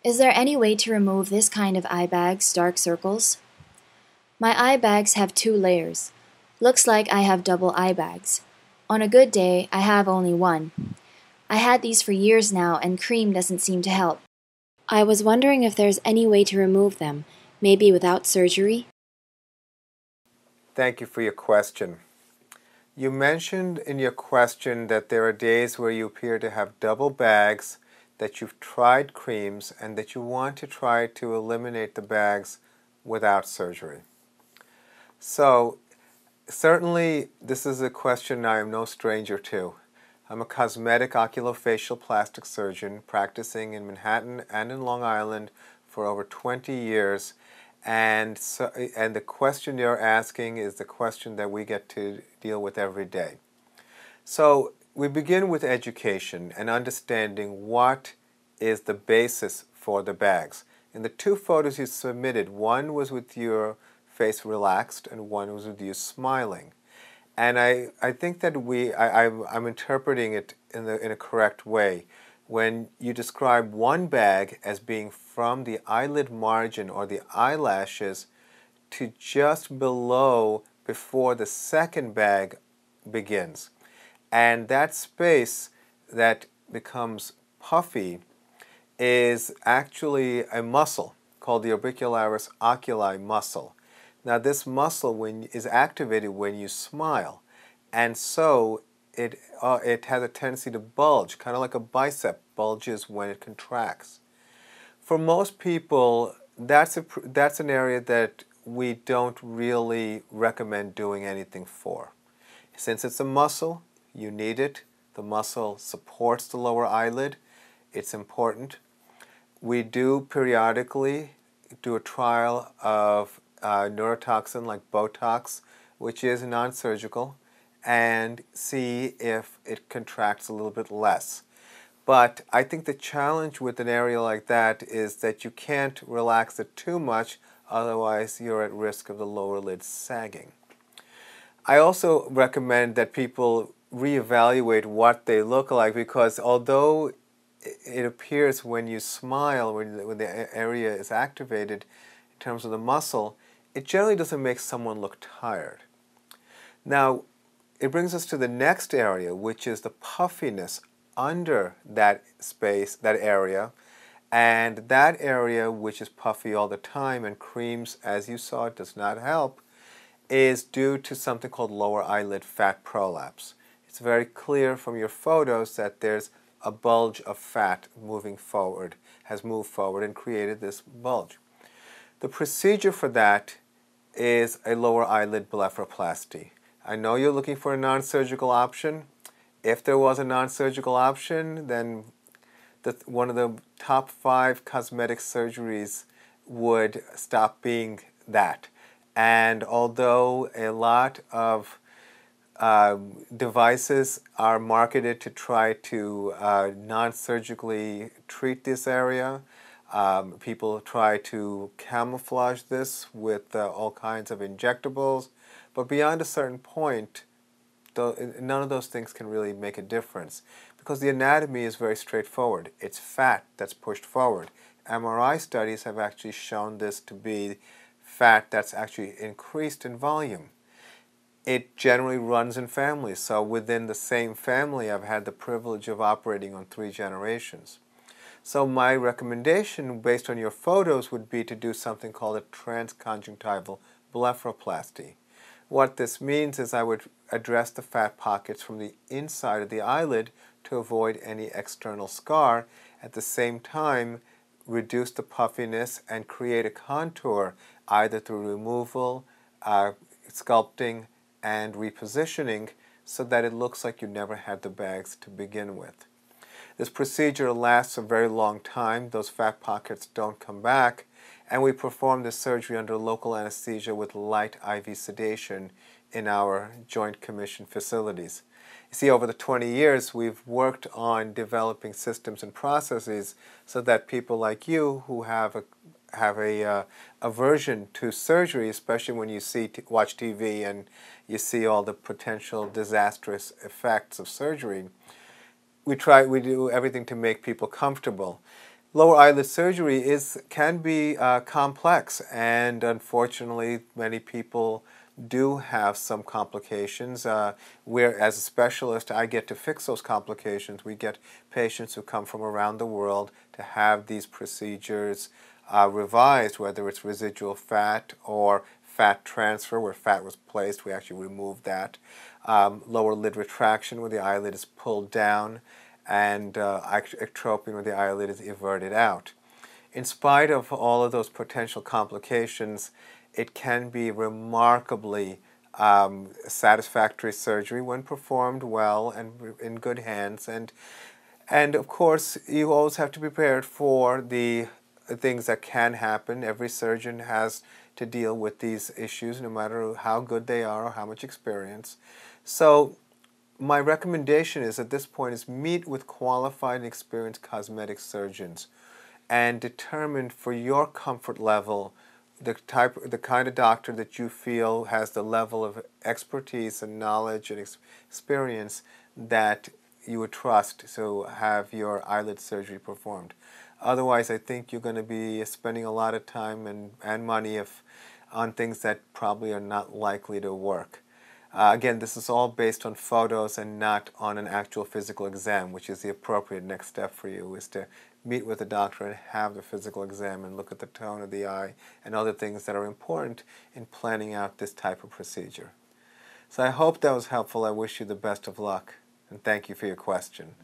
Is there any way to remove this kind of eye bag's dark circles? My eye bags have 2 layers. Looks like I have double eye bags. On a good day, I have only one. I had these for years now and cream doesn't seem to help. I was wondering if there's any way to remove them, maybe without surgery? Thank you for your question. You mentioned in your question that there are days where you appear to have double bags, that you've tried creams, and that you want to try to eliminate the bags without surgery. So, certainly this is a question I am no stranger to. I'm a cosmetic oculofacial plastic surgeon practicing in Manhattan and in Long Island for over 20 years. And the question you're asking is the question that we get to deal with every day. So we begin with education and understanding what is the basis for the bags. In the 2 photos you submitted, one was with your face relaxed and one was with you smiling. And I think that I'm interpreting it in a correct way. When you describe one bag as being from the eyelid margin or the eyelashes to just below before the second bag begins. And that space that becomes puffy is actually a muscle called the orbicularis oculi muscle. Now this muscle is activated when you smile, and so it has a tendency to bulge, kind of like a bicep bulges when it contracts. For most people, that's an area that we don't really recommend doing anything for. Since it's a muscle, you need it. The muscle supports the lower eyelid. It's important. We do periodically do a trial of neurotoxin like Botox, which is non-surgical, and see if it contracts a little bit less. But I think the challenge with an area like that is that you can't relax it too much, otherwise you're at risk of the lower lid sagging. I also recommend that people reevaluate what they look like, because although it appears when you smile, when the area is activated in terms of the muscle, it generally doesn't make someone look tired. Now, it brings us to the next area, which is the puffiness under that space, that area. And that area, which is puffy all the time, and creams, as you saw, does not help, is due to something called lower eyelid fat prolapse. It's very clear from your photos that there's a bulge of fat moving forward, has moved forward and created this bulge. The procedure for that is a lower eyelid blepharoplasty. I know you're looking for a non-surgical option. If there was a non-surgical option, then one of the top 5 cosmetic surgeries would stop being that. And although a lot of devices are marketed to try to non-surgically treat this area, people try to camouflage this with all kinds of injectables, but beyond a certain point, none of those things can really make a difference, because the anatomy is very straightforward. It's fat that's pushed forward. MRI studies have actually shown this to be fat that's actually increased in volume. It generally runs in families, so within the same family I've had the privilege of operating on 3 generations. So my recommendation based on your photos would be to do something called a transconjunctival blepharoplasty. What this means is I would address the fat pockets from the inside of the eyelid to avoid any external scar, at the same time reduce the puffiness and create a contour either through removal, sculpting, and repositioning so that it looks like you never had the bags to begin with. This procedure lasts a very long time. Those fat pockets don't come back, and we perform this surgery under local anesthesia with light IV sedation in our Joint Commission facilities. You see, over the 20 years, we've worked on developing systems and processes so that people like you who have a aversion to surgery, especially when you watch TV and you see all the potential disastrous effects of surgery, we do everything to make people comfortable. lower eyelid surgery can be complex, and unfortunately many people do have some complications. Where, as a specialist, I get to fix those complications. We get patients who come from around the world to have these procedures revised, whether it's residual fat or fat transfer, where fat was placed. We actually remove that. Lower lid retraction, where the eyelid is pulled down, and ectroping, where the eyelid is everted out. In spite of all of those potential complications, it can be remarkably satisfactory surgery when performed well and in good hands. And of course, you always have to be prepared for the things that can happen. Every surgeon has to deal with these issues, no matter how good they are or how much experience. So my recommendation is at this point is meet with qualified and experienced cosmetic surgeons and determine for your comfort level the kind of doctor that you feel has the level of expertise and knowledge and experience that you would trust to have your eyelid surgery performed. Otherwise, I think you're going to be spending a lot of time and money on things that probably are not likely to work. Again, this is all based on photos and not on an actual physical exam, which is the appropriate next step for you, is to meet with a doctor and have the physical exam and look at the tone of the eye and other things that are important in planning out this type of procedure. So I hope that was helpful. I wish you the best of luck, and thank you for your question.